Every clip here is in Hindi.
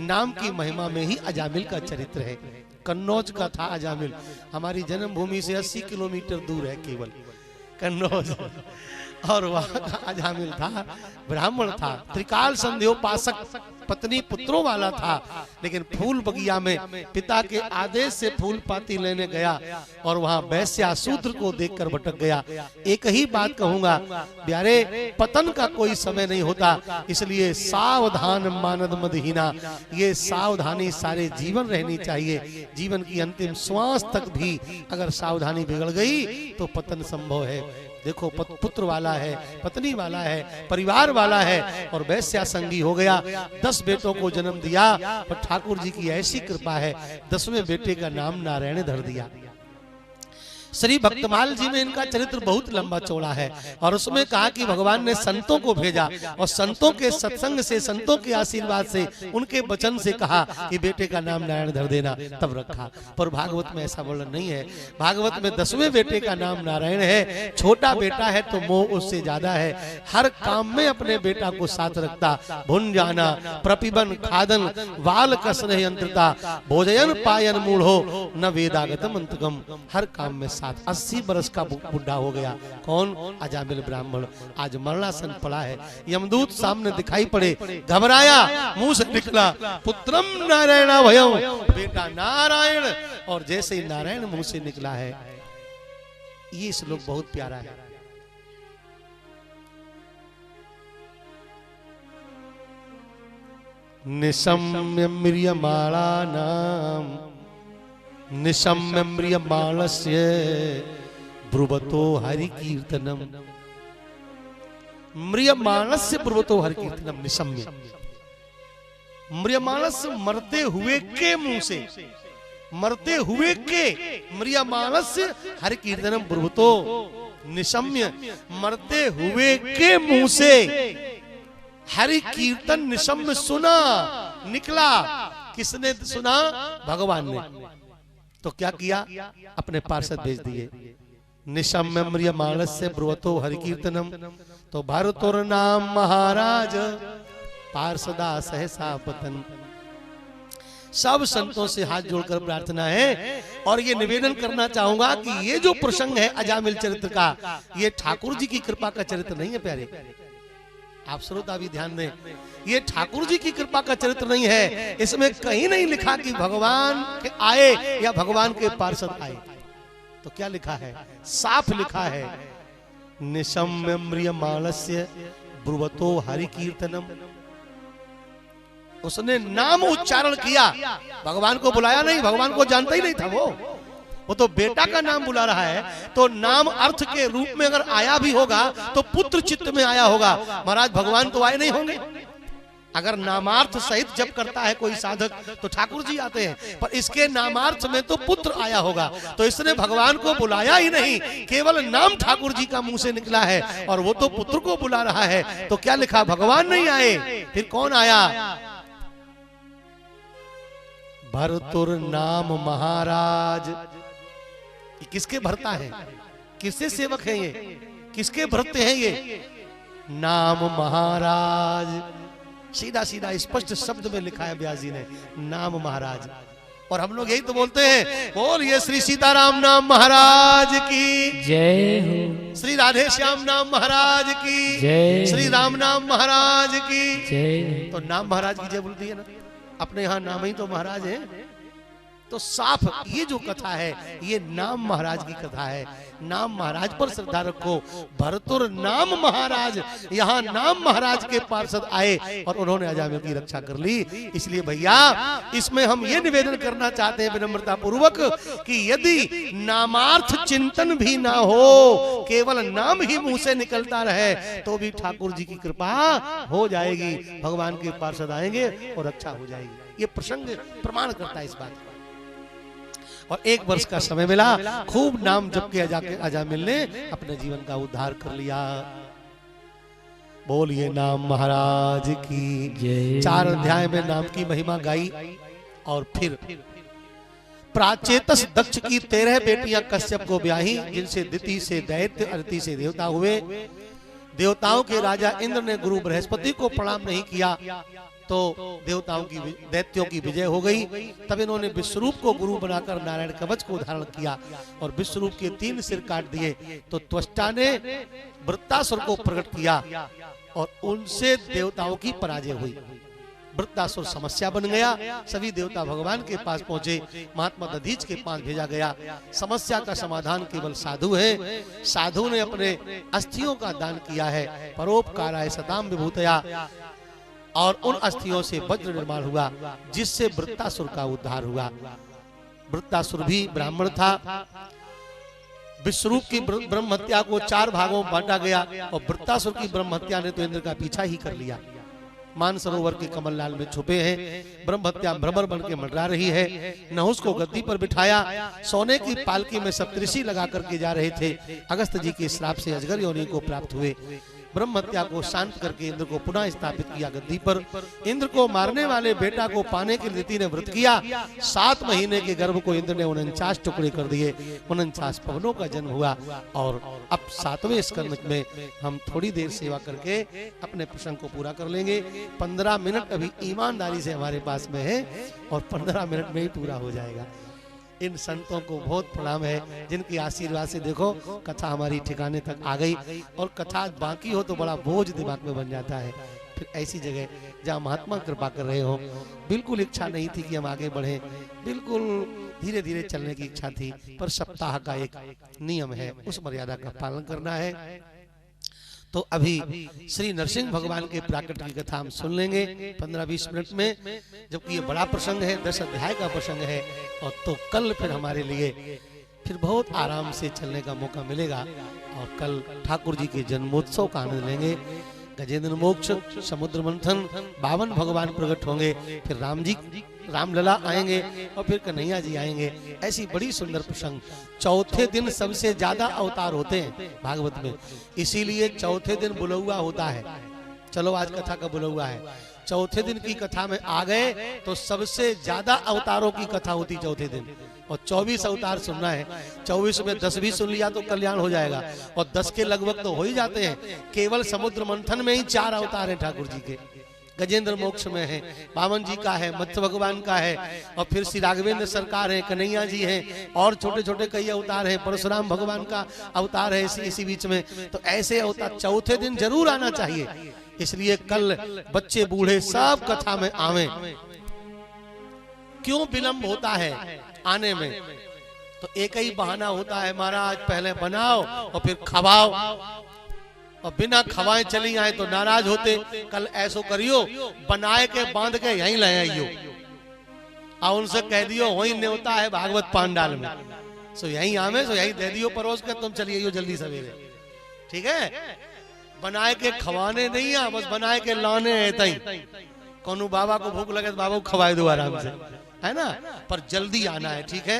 नाम की महिमा में ही अजामिल का चरित्र है। कन्नौज का था अजामिल, हमारी जन्मभूमि से 80 किलोमीटर दूर है केवल कन्नौज, और वहां का अजामिल था, ब्राह्मण था, त्रिकाल संध्योपासक, पत्नी पुत्रों वाला था, लेकिन फूल बगिया में पिता के आदेश से फूल पाती लेने गया और वहां वैश्या शूद्र को देखकर भटक गया। एक ही बात कहूंगा प्यारे, पतन का कोई समय नहीं होता, इसलिए सावधान मानद मदहीना, ये सावधानी सारे जीवन रहनी चाहिए। जीवन की अंतिम श्वास तक भी अगर सावधानी बिगड़ गई तो पतन संभव है। देखो पुत्र वाला है, पत्नी वाला है, परिवार वाला है और वैश्या संगी हो गया, 10 बेटों को जन्म दिया, पर ठाकुर जी की ऐसी कृपा है 10वें बेटे का नाम नारायण धर दिया। श्री भक्तमाल जी में इनका चरित्र बहुत लंबा चौड़ा है और उसमें कहा कि भगवान ने संतों को भेजा और संतों के सत्संग से, संतों के आशीर्वाद से, उनके वचन से कहा कि बेटे का नाम नारायण धर देना, तब रखा। पर भागवत में ऐसा वर्णन नहीं है। भागवत में 10वें बेटे का नाम नारायण है। छोटा बेटा है तो मोह उससे ज्यादा है, हर काम में अपने बेटा को साथ रखता, भुन जाना, प्रपिबन खादन, वाल कसन यंत्रता, भोजयन पायन मूढ़ो, न वेदागतम अंतगम, हर काम में 80 बरस का बुढ़ा हो गया। कौन? अजामिल ब्राह्मण। आज मरणासन पड़ा है, यमदूत सामने दिखाई पड़े, घबराया, मुंह से निकला पुत्रम नारायण भयम, बेटा नारायण। और जैसे ही नारायण मुंह से निकला है, ये श्लोक बहुत प्यारा है। निशम्य म्रियमाणा नाम निशम्य म्रियमाणस्य ब्रुवतो हरि कीर्तनम, म्रियमाणस्य ब्रुवतो हरि कीर्तनम। निशम्य, म्रियमाणस मरते हुए के मुंह से, मरते हुए के, म्रियमाणस्य हरि कीर्तनम ब्रुवतो, निशम्य मरते हुए के मुंह से हरि कीर्तन निशम्य सुना, निकला। किसने सुना? भगवान ने। तो क्या किया? अपने पार्षद भेज दिए। निशम्य म्रियमाणस्य ब्रुवतो हरि कीर्तनम, तो भरतोर नाम महाराज पार्षदा सहसा पतन। सब संतों से हाथ जोड़कर प्रार्थना है और ये निवेदन करना चाहूंगा कि ये जो प्रसंग है अजामिल चरित्र का, ये ठाकुर जी की कृपा का चरित्र नहीं है प्यारे। आप श्रोता भी ध्यान दें, ये ठाकुर जी की कृपा का चरित्र नहीं है। इसमें कहीं नहीं लिखा कि भगवान के आए या भगवान के पार्षद आए। तो क्या लिखा है? साफ लिखा है, निशम्य म्रियमाणस्य ब्रुवतो हरि कीर्तनम। उसने नाम उच्चारण किया, भगवान को बुलाया नहीं, भगवान को जानता ही नहीं था वो तो बेटा का नाम बुला रहा है। तो नाम अर्थ के रूप में अगर आया भी होगा तो पुत्र चित्त में आया होगा। महाराज भगवान तो आए नहीं होंगे। अगर नामार्थ सहित जब करता है कोई साधक तो ठाकुर जी आते हैं, पर इसके नामार्थ में तो पुत्र आया होगा। तो इसने भगवान को बुलाया ही नहीं, केवल नाम ठाकुर जी का मुंह से निकला है और वो तो पुत्र को बुला रहा है। तो क्या लिखा? भगवान नहीं आए, फिर कौन आया? भरतुर नाम महाराज। किसके भरता है? किससे सेवक है ये? किसके भरते हैं ये? नाम महाराज। सीधा सीधा स्पष्ट शब्द में लिखा है व्यास जी ने, नाम महाराज। और हम लोग यही तो बोलते हैं, बोलिए श्री सीताराम नाम महाराज की जय हो, श्री राधे श्याम नाम महाराज की जय, श्री राम नाम महाराज की जय। तो नाम महाराज की जय बोलती है ना। अपने यहाँ नाम ही तो महाराज है। तो साफ ये जो कथा है ये नाम महाराज की कथा है। नाम महाराज पर श्रद्धा रखो। भरतुर नाम महाराज, यहाँ नाम महाराज के पार्षद आए और उन्होंने अजामिल की रक्षा कर ली। इसलिए भैया इसमें हम ये निवेदन करना चाहते हैं विनम्रता पूर्वक कि यदि नामार्थ चिंतन भी ना हो, केवल नाम ही मुंह से निकलता रहे, तो भी ठाकुर जी की कृपा हो जाएगी। भगवान के पार्षद आएंगे और रक्षा हो जाएगी। ये प्रसंग प्रमाण करता है इस बात को। और 1 वर्ष का समय मिला, खूब नाम जप के अजामिल ने अपने जीवन का उद्धार कर लिया। बोलिए नाम महाराज की जय। 4 अध्याय में नाम की महिमा गाई और फिर प्राचेतस दक्ष की 13 बेटियां कश्यप को ब्याही, जिनसे दिति से दैत्य, अदिति से देवता हुए। देवताओं के राजा इंद्र ने गुरु बृहस्पति को प्रणाम नहीं किया तो देवताओं की दैत्यों की विजय हो गई। तब इन्होंने विश्वरूप को गुरु बनाकर नारायण कवच को धारण किया और विश्वरूप के 3 सिर काट दिए। तो त्वष्टा ने वृत्तासुर को प्रकट किया और उनसे देवताओं की पराजय हुई। वृत्तासुर समस्या बन गया। सभी देवता भगवान के पास पहुंचे, महात्मा दधीच के पास भेजा गया। समस्या का समाधान केवल साधु है। साधु ने अपने अस्थियों का दान किया है। परोपकाराय सताम विभूतया, और उन अस्थियों से वज्र निर्माण हुआ जिससे वृत्तासुर का उद्धार हुआ। वृत्तासुर भी ब्राह्मण था। विश्वरूप की ब्रह्म हत्या को 4 भागों में बांटा गया और वृत्तासुर की ब्रह्म हत्या ने तो इंद्र का पीछा ही कर लिया। मानसरोवर के कमललाल में छुपे हैं। ब्रह्म हत्या भ्रमर बन के मंडरा रही है। नहुस को गद्दी पर बिठाया। सोने की पालकी में सप्तऋषि लगा करके जा रहे थे। अगस्त जी के श्राप से अजगर योनि को प्राप्त हुए। ब्रह्म हत्या को शांत करके इंद्र को पुनः स्थापित किया गद्दी पर। इंद्र को मारने वाले बेटा को पाने के नीति ने व्रत किया। 7 महीने के गर्भ को इंद्र ने 49 टुकड़े कर दिए। 49 पवनों का जन्म हुआ। और अब 7वें स्कंद में हम थोड़ी देर सेवा करके अपने प्रसंग को पूरा कर लेंगे। 15 मिनट अभी ईमानदारी से हमारे पास में है और 15 मिनट में ही पूरा हो जाएगा। इन संतों को बहुत प्रणाम है जिनकी आशीर्वाद से देखो कथा हमारी ठिकाने तक आ गई। और कथा बाकी हो तो बड़ा बोझ दिमाग में बन जाता है। फिर ऐसी जगह जहाँ महात्मा कृपा कर रहे हो, बिल्कुल इच्छा नहीं थी कि हम आगे बढ़े, बिल्कुल धीरे धीरे चलने की इच्छा थी, पर सप्ताह का एक नियम है, उस मर्यादा का पालन करना है। तो अभी श्री नरसिंह भगवान के प्राकट की कथा हम सुन लेंगे 15-20 मिनट में, जबकि ये बड़ा प्रसंग है, 10 अध्याय का प्रसंग है। और तो कल फिर हमारे लिए फिर बहुत आराम से चलने का मौका मिलेगा। और कल ठाकुर जी के जन्मोत्सव का आनंद लेंगे। गजेंद्र मोक्ष, समुद्र मंथन, 52 भगवान प्रकट होंगे। फिर रामलला आएंगे और फिर कन्हैया जी आएंगे। ऐसी बड़ी सुंदर प्रसंग। चौथे दिन सबसे ज्यादा अवतार होते हैं भागवत में, इसीलिए चौथे दिन बुलौआ होता है। चलो आज कथा का बुलौआ है। चौथे दिन की कथा में आ गए तो सबसे ज्यादा अवतारों की कथा होती चौथे दिन। और 24 अवतार सुनना है। 24 में 10 भी सुन लिया तो कल्याण हो जाएगा। और 10 के लगभग तो हो ही जाते हैं। केवल समुद्र मंथन में ही 4 अवतार हैं ठाकुर जी के। गजेंद्र मोक्ष में है, बामन जी का है, मत्स्य भगवान का है, और फिर श्री राघवेंद्र सरकार है, कन्हैया जी हैं, और छोटे छोटे कई अवतार हैं, परशुराम भगवान का अवतार है इसी बीच में। तो ऐसे अवतार चौथे दिन जरूर आना चाहिए। इसलिए कल बच्चे बूढ़े सब कथा में आवे। क्यों विलंब होता है आने में? तो एक ही बहाना होता है, महाराज पहले बनाओ और फिर खवाओ, और बिना खवाए चली आए तो नाराज होते। कल ऐसो करियो, बनाए के बांध के यहीं ले आइयो, और उनसे कह दियो वही न्योता है भागवत पांडाल में, सो यहीं आवे, सो यहीं दे दियो परोस के, तुम चलिए जल्दी सवेरे। ठीक है, बनाए के खवाने नहीं आ, बस बनाए के लाने है तई। कोनो बाबा को भूख लगे तो बाबा को खवाए दो आराम से, है ना, पर जल्दी आना है। ठीक है,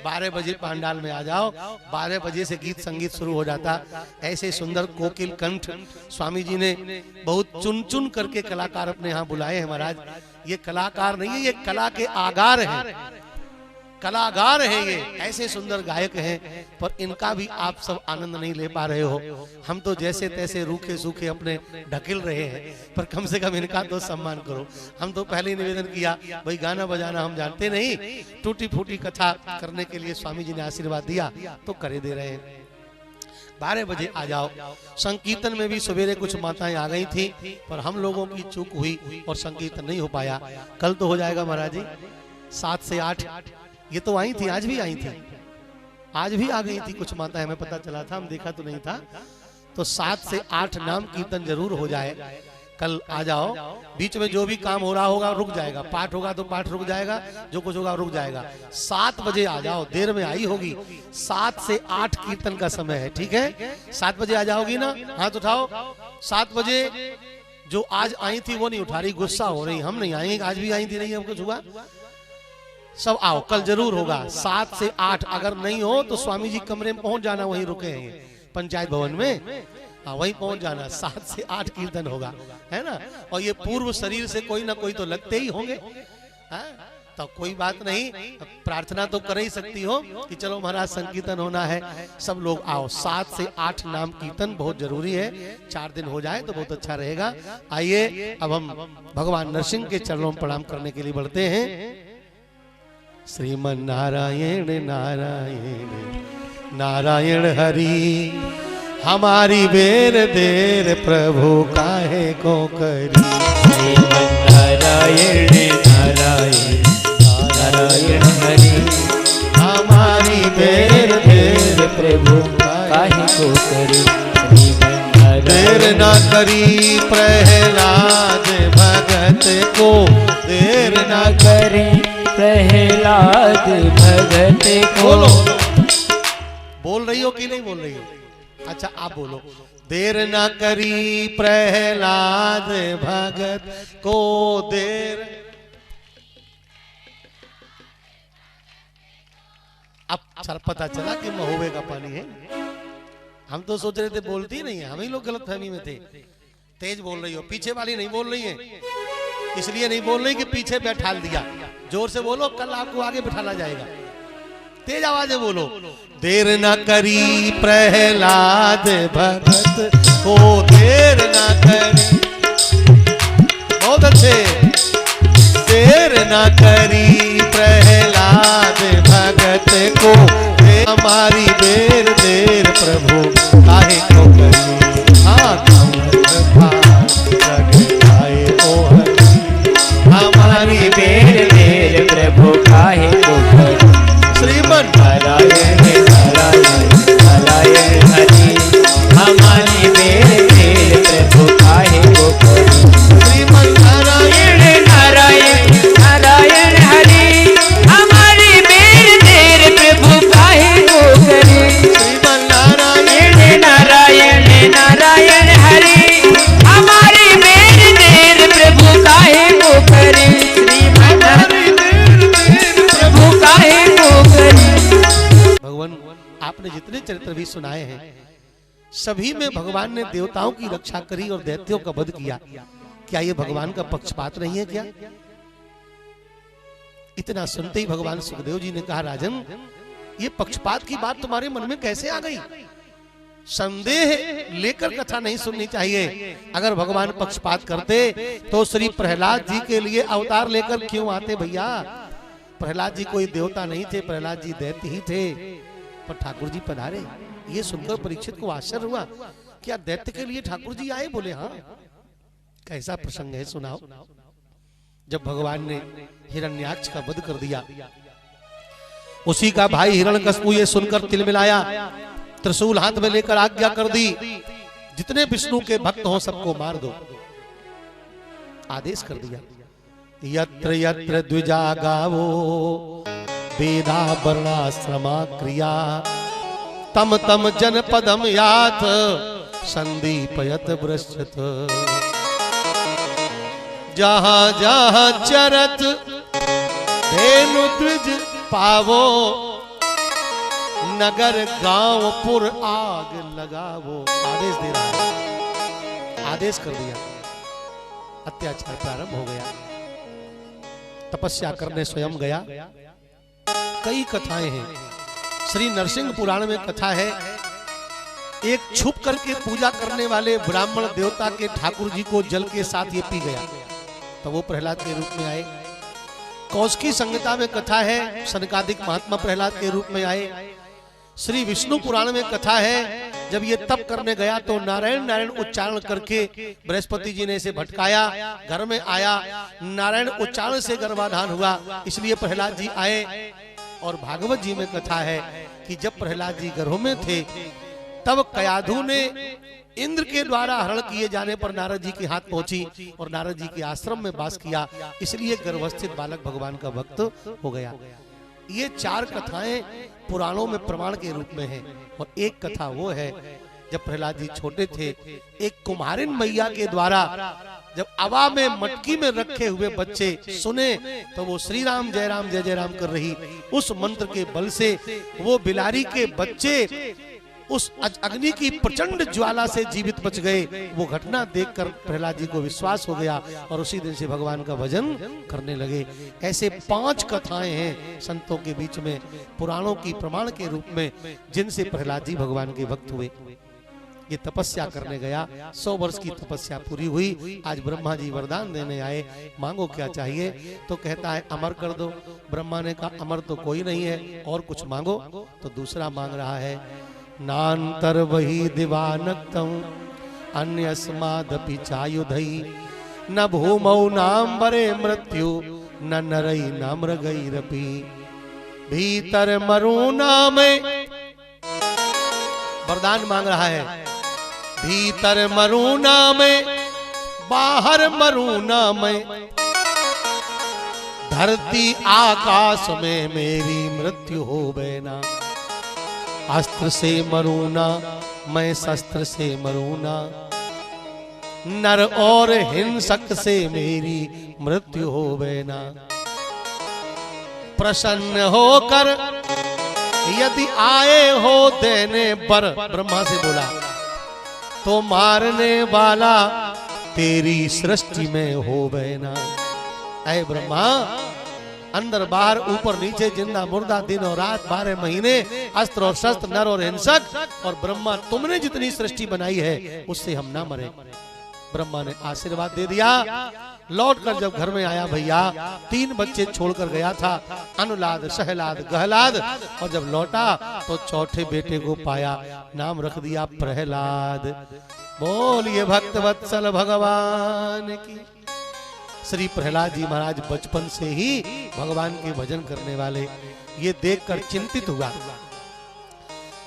12 बजे पांडाल में आ जाओ। 12 बजे से गीत संगीत शुरू हो जाता। ऐसे सुंदर कोकिल कंठ स्वामी जी ने बहुत चुन चुन करके कलाकार अपने यहाँ बुलाए हैं महाराज। ये कलाकार नहीं है, ये कला के आगार हैं, कलाकार हैं ये। ऐसे सुंदर गायक हैं, पर इनका भी आप सब आनंद नहीं ले पा रहे हो। हम तो जैसे तैसे रूखे सूखे अपने ढकेल रहे हैं, पर कम से कम इनका तो सम्मान करो। हम तो पहले ही निवेदन किया, भाई गाना बजाना हम जानते नहीं, टूटी फूटी कथा करने के लिए स्वामी जी ने आशीर्वाद दिया तो करे दे रहे हैं। 12 बजे आ जाओ। संकीर्तन में भी सवेरे कुछ माताएं आ गई थी, पर हम लोगों की चूक हुई और संकीर्तन नहीं हो पाया। कल तो हो जाएगा महाराज जी, 7 से 8। ये तो आई थी, आज भी आई थी, आज भी आ गई थी कुछ माता, हमें पता चला था, हम देखा तो नहीं था। तो 7 से 8 नाम कीर्तन जरूर हो जाए। कल आ जाओ। बीच में जो भी काम हो रहा होगा रुक जाएगा, पाठ होगा तो पाठ रुक जाएगा, जो कुछ होगा रुक जाएगा। 7 बजे आ जाओ, देर में आई होगी। 7 से 8 कीर्तन का समय है। ठीक है, 7 बजे आ जाओगी ना, हाथ उठाओ। 7 बजे जो आज आई थी वो नहीं उठा रही, गुस्सा हो रही, हम नहीं आएंगे, आज भी आई थी नहीं, हमको हुआ। सब आओ, कल जरूर होगा 7 से 8। अगर नहीं हो तो स्वामी जी कमरे में पहुंच जाना, वहीं रुके हैं पंचायत भवन में, वहीं पहुंच जाना। 7 से 8 कीर्तन होगा, है ना। और ये पूर्व शरीर से कोई ना कोई तो लगते ही होंगे, तो कोई बात नहीं, प्रार्थना तो कर ही सकती हो कि चलो महाराज संकीर्तन होना है, सब लोग आओ। 7 से 8 नाम कीर्तन बहुत जरूरी है, 4 दिन हो जाए तो बहुत अच्छा रहेगा। आइए अब हम भगवान नरसिंह के चरणों में प्रणाम करने के लिए बढ़ते हैं। श्रीमन नारायण नारायण नारायण हरि, हमारी बेर देर प्रभु काहे को करी। श्रीमन नारायण नारायण नारायण हरि, हमारी बेर देर प्रभु काहे को करी। देर ना करी प्रहलाद भगत को, देर ना करी प्रहलाद भगत को। बोलो, बोल रही हो कि नहीं बोल रही हो? अच्छा आप बोलो। देर ना करी प्रहलाद भगत को, देर। अब पता चला कि महुए का पानी है। हम तो सोच रहे थे बोलती नहीं है, हम ही लोग गलतफहमी में थे। तेज बोल रही हो, पीछे वाली नहीं बोल रही है, इसलिए नहीं बोल रही कि पीछे बैठा दिया। जोर से बोलो, कल आपको आगे बिठाना जाएगा। तेज आवाज में बोलो। देर न करी प्रहलाद भगत को, देर न करी। बहुत अच्छे। देर न करी प्रहलाद भगत को, हमारी बेर देर प्रभु काहे को करी। हमारी बेर देर प्रभु काहे को करी। श्रीमन नारायण नारायण नारायण हरि, हमारी बेर देर प्रभु काहे को करी। श्रीमन नारायण नारायण नारायण हरि, हमारी बेर देर प्रभु काहे को करी। श्रीमन नारायण नारायण नारायण हरि, हमारी बेर देर प्रभु काहे को करी। श्रीमन प्रभु काहे को करी। भगवान आपने जितने चरित्र भी सुनाए हैं, सभी में भगवान ने देवताओं की रक्षा करी और दैत्यों का वध किया। क्या ये भगवान का पक्षपात नहीं है क्या? इतना सुनते ही भगवान सुखदेव जी ने कहा, राजन ये पक्षपात की बात तुम्हारे मन में कैसे आ गई? संदेह लेकर कथा नहीं सुननी चाहिए। अगर भगवान पक्षपात करते तो श्री प्रहलाद जी के लिए अवतार लेकर क्यों आते भैया? प्रहलाद जी कोई देवता नहीं थे, प्रहलाद जी दैत्य ही थे, पर ठाकुर जी पधारे। ये सुनकर परीक्षित को आश्चर्य हुआ, क्या दैत्य के लिए ठाकुर जी आए? बोले हाँ। कैसा प्रसंग है, सुनाओ। जब भगवान ने हिरण्याक्ष का वध कर दिया, उसी का भाई हिरण्यकशिपु ये सुनकर तिलमिलाया, त्रिशूल हाथ में लेकर आज्ञा कर दी, जितने विष्णु के भक्त हो सबको मार दो। आदेश कर दिया। यत्र यत्र द्विजा गावो वेदा वर्णाश्रमा क्रिया, तम तम जनपदम यात संदीपयत वृक्षत। जहां जहां चरत धेनु द्विज पावो, नगर गांव पुर आग लगावो। आदेश दे रहा है, आदेश कर दिया। अत्याचार प्रारंभ हो गया। तपस्या करने स्वयं गया। कई कथाएं हैं। श्री नरसिंह पुराण में कथा है, एक छुप करके पूजा करने वाले ब्राह्मण देवता के ठाकुर जी को जल के साथ ये पी गया, तो वो प्रहलाद के रूप में आए। कौशिकी संहिता में कथा है, सनकादिक महात्मा प्रहलाद के रूप में आए। श्री विष्णु पुराण में कथा है, जब ये तप करने गया तो नारायण नारायण उच्चारण करके बृहस्पति जी ने इसे भटकाया, घर में आया, नारायण उच्चारण से गर्भाधान हुआ, इसलिए प्रहलाद जी आए। और भागवत जी में कथा है कि जब प्रहलाद जी गर्भ में थे तब कयाधु ने इंद्र के द्वारा हरण किए जाने पर नारद जी के हाथ पहुंची और नारद जी के आश्रम में वास किया, इसलिए गर्भस्थित बालक भगवान का भक्त हो गया। ये 4 कथाएं पुराणों में प्रमाण के रूप में हैं। और एक कथा वो है, जब प्रहलाद जी छोटे थे, एक कुम्हारिन मैया के द्वारा जब हवा में मटकी में रखे हुए बच्चे सुने तो वो श्री राम जय जय राम कर रही, उस मंत्र के बल से वो बिलारी के बच्चे उस अग्नि की प्रचंड ज्वाला से जीवित बच गए। वो घटना देखकर प्रहलाद जी को विश्वास हो गया और उसी दिन से भगवान का भजन करने लगे। ऐसे 5 कथाएं हैं संतों के बीच में, पुराणों की प्रमाण के रूप में, जिनसे प्रहलाद जी भगवान के भक्त हुए। ये तपस्या करने गया, 100 वर्ष की तपस्या पूरी हुई। आज ब्रह्मा जी वरदान देने आए, मांगो क्या चाहिए? तो कहता है अमर कर दो। ब्रह्मा ने कहा अमर तो कोई नहीं है, और कुछ मांगो। तो दूसरा मांग रहा है, नान्तर वही दिवानक्तम अन्यस्मादपि चायुधई न भूमौ नाम्बरे मृत्यु न नरई न मृगैरपि भीतर मरूना में। वरदान मांग रहा है, भीतर मरूना में बाहर मरूना में, धरती आकाश में मेरी मृत्यु हो बैना। अस्त्र से मरूना मैं शस्त्र से मरूना, नर और हिंसक से मेरी मृत्यु हो बैना। प्रसन्न होकर यदि आए हो देने बर, ब्रह्मा से बोला, तो मारने वाला तेरी सृष्टि में हो बैना। ऐ ब्रह्मा, अंदर बाहर ऊपर नीचे जिंदा मुर्दा दिन और रात 12 महीने, अस्त्र और शस्त्र, नर और हिंसक, और ब्रह्मा तुमने जितनी सृष्टि बनाई है उससे हम ना मरे। ब्रह्मा ने आशीर्वाद दे दिया। लौटकर जब घर में आया भैया, 3 बच्चे छोड़कर गया था, अनुलाद, सहलाद, गहलाद, और जब लौटा तो चौथे बेटे को पाया, नाम रख दिया प्रहलाद। बोलिए भक्त वत्सल भगवान की। श्री प्रहलाद जी महाराज बचपन से ही भगवान के भजन करने वाले। ये देखकर चिंतित हुआ।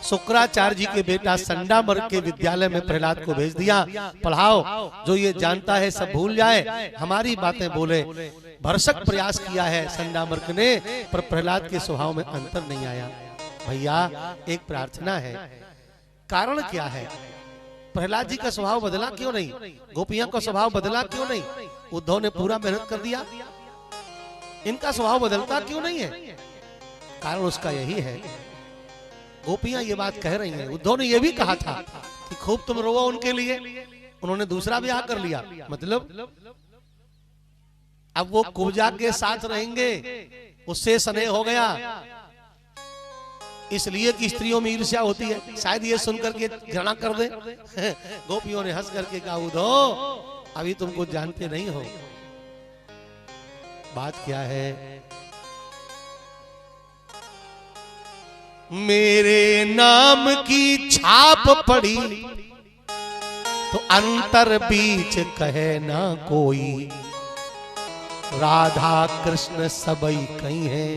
शुक्राचार्य जी के बेटा संडामर्क के विद्यालय में प्रहलाद को भेज दिया, पढ़ाओ, जो ये जानता है सब भूल जाए, हमारी बातें बोले। भरसक प्रयास किया है संडामर्क ने, पर प्रहलाद के स्वभाव में अंतर नहीं आया। भैया एक प्रार्थना है, कारण क्या है? प्रहलाद जी का स्वभाव बदला क्यों नहीं? गोपियां का स्वभाव बदला क्यों नहीं? उद्धव ने पूरा मेहनत कर दिया, इनका स्वभाव बदलता क्यों नहीं है? कारण उसका यही है, गोपियां ये बात कह रही हैं। उद्धव ने ये भी कहा था कि खूब तुम रोओ उनके लिए, उन्होंने दूसरा ब्याह कर लिया, मतलब अब वो कुब्जा के साथ रहेंगे, उससे स्नेह हो गया, इसलिए कि स्त्रियों में ईर्ष्या होती है, शायद ये सुनकर के घृणा कर दे। गोपियों ने हंस करके कहा, उद्धव अभी तुम कुछ जानते नहीं हो। बात क्या है? मेरे नाम की छाप पड़ी तो अंतर बीच कहे ना कोई, राधा कृष्ण सबई कहीं है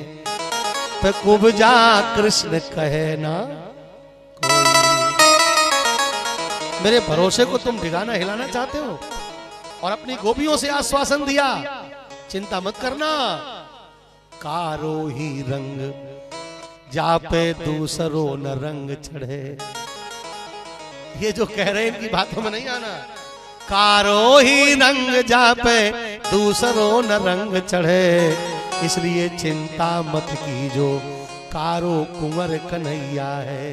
पे कुब्जा कृष्ण कहे ना कोई। मेरे भरोसे को तुम ठिकाना हिलाना चाहते हो और अपनी गोपियों से आश्वासन दिया, चिंता मत करना, कारो ही रंग जापे दूसरों न रंग चढ़े। ये जो कह रहे हैं इनकी बातों में नहीं आना। कारो ही रंग जापे दूसरों न रंग चढ़े, इसलिए चिंता मत कीजो, कारो कुंवर कन्हैया है।